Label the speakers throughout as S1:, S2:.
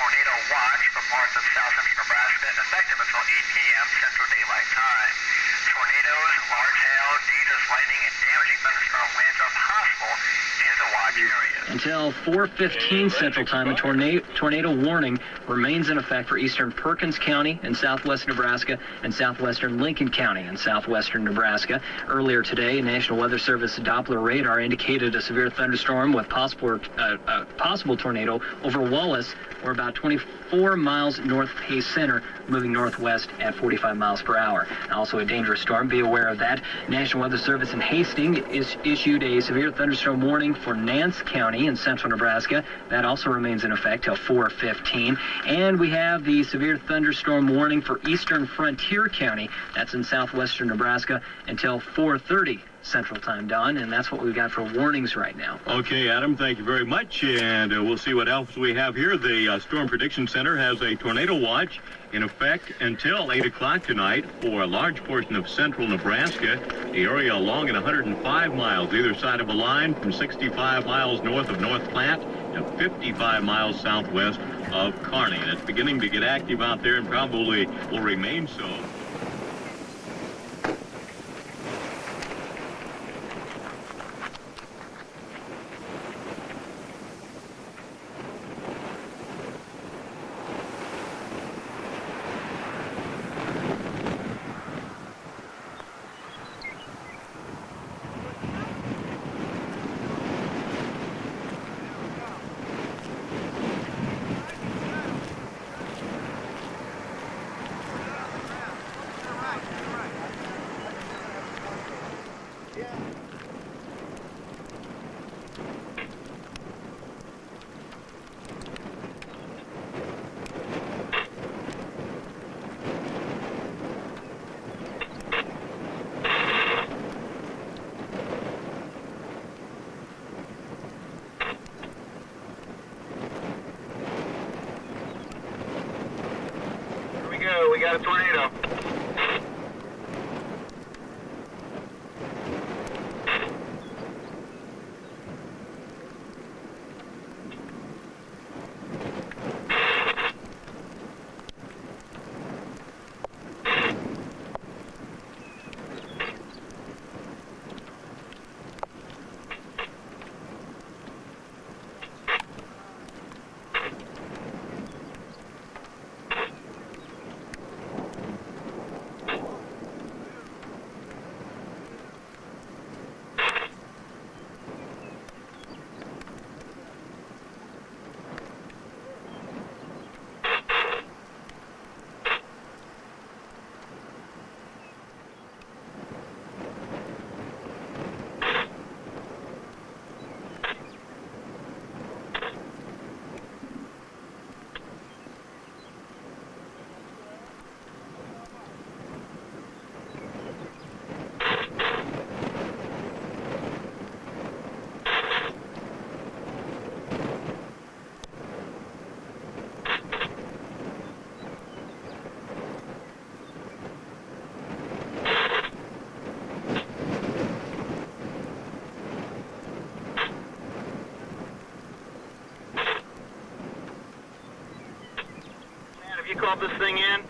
S1: tornado watch for parts of south central Nebraska, effective until 8 p.m. Central Daylight Time. Tornadoes, large hail, dangerous lightning, and damaging thunderstorm winds are possible in the watch area.
S2: Until 4:15 Central Time, a tornado warning remains in effect for eastern Perkins County in southwest Nebraska and southwestern Lincoln County in southwestern Nebraska. Earlier today, National Weather Service Doppler radar indicated a severe thunderstorm with possible tornado over Wallace, or about 24 miles north of Hayes Center, moving northwest at 45 miles per hour. Also a dangerous storm. Be aware of that. National Weather Service in Hastings issued a severe thunderstorm warning for Nance County in central Nebraska. That also remains in effect till 4:15. And we have the severe thunderstorm warning for eastern Frontier County. That's in southwestern Nebraska until 4:30 Central Time, Don, and that's what we've got for warnings right now.
S3: Okay, Adam, thank you very much, and we'll see what else we have here. The Storm Prediction Center has a tornado watch in effect until 8 o'clock tonight for a large portion of central Nebraska, the area along at 105 miles either side of a line from 65 miles north of North Platte to 55 miles southwest of Kearney. And it's beginning to get active out there and probably will remain so.
S1: We got a tornado. You called this thing in?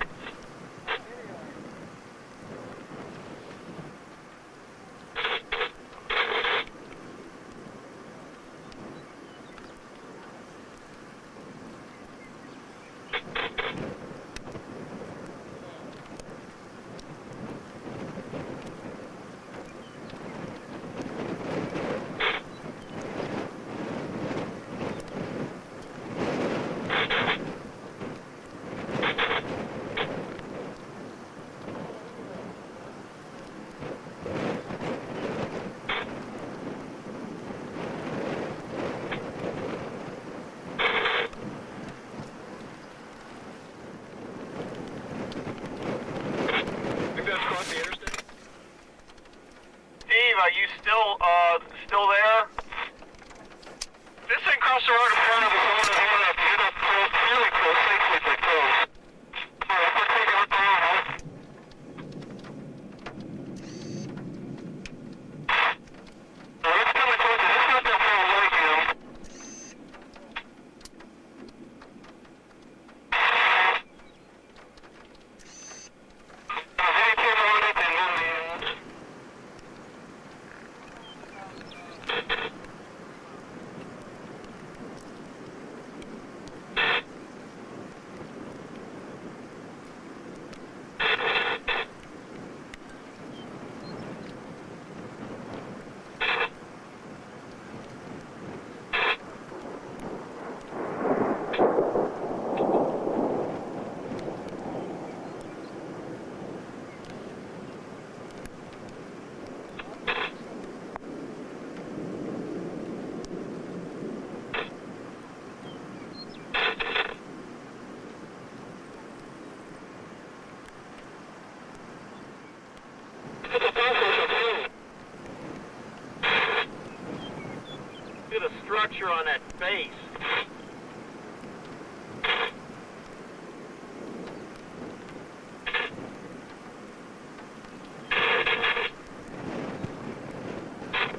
S1: Get a structure on that face.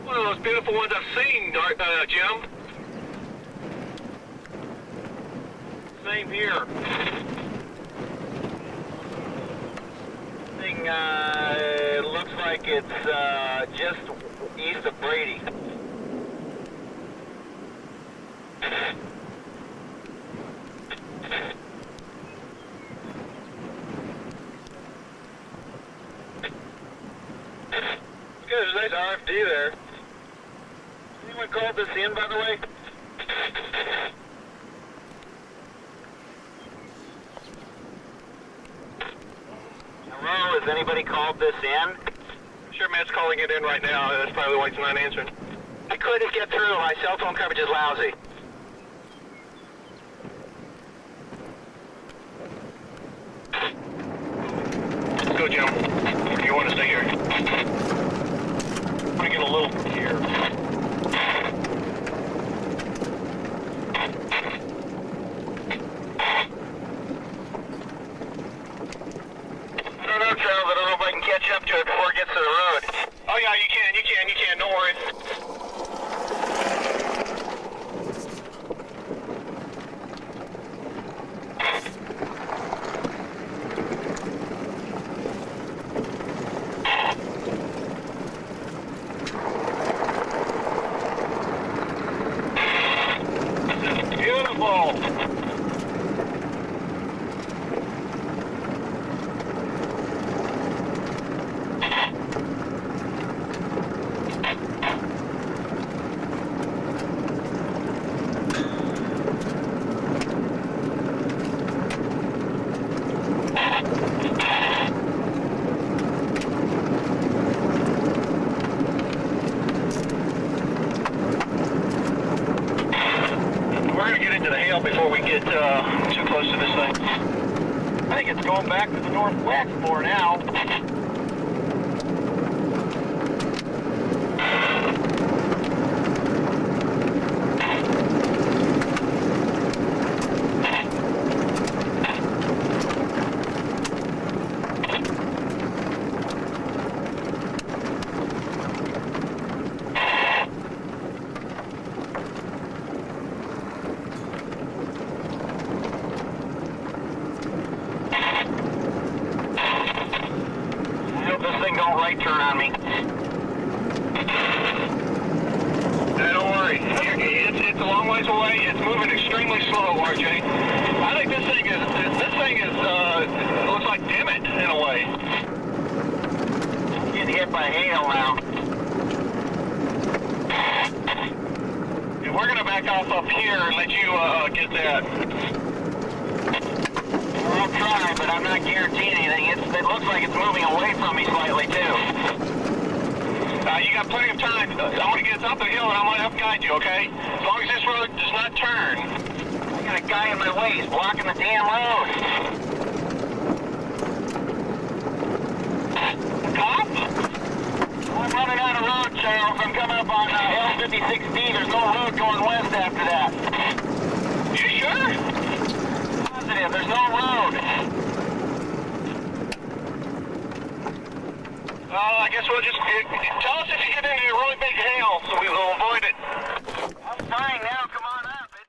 S1: One of those beautiful ones I've seen, Jim. Same here. Thing looks like it's just east of Brady. There's a nice RFD there. Anyone called this in, by the way? Hello, has anybody called this in? Sure, Matt's calling it in right now. That's probably why he's not answering. I couldn't get through. My cell phone coverage is lousy. Let's go, Jim. Or do you want to stay here? I'm going to get a little here. I don't know, Charles. I don't know if I can catch up to it before it gets to the road. Oh, yeah, you can. Don't worry. Beautiful. Before we get too close to this thing. I think it's going back to the northwest more now. Don't right turn on me. Don't worry. It's a long ways away. It's moving extremely slow, RJ. I think this thing is looks like Dimmitt in a way. I'm getting hit by hail now. And we're gonna back off up here and let you get that. I'll try, but I'm not guaranteeing anything. It looks like it's moving away from me slightly, too. You got plenty of time. I want to get up the hill, and I'm going to help guide you, okay? As long as this road does not turn. I got a guy in my way. He's blocking the damn road. Cop? I'm running out of road, Charles. I'm coming up on L56D. There's no road going west after that. You sure? There's no road. I guess we'll just tell us if you get into a really big hail so we will avoid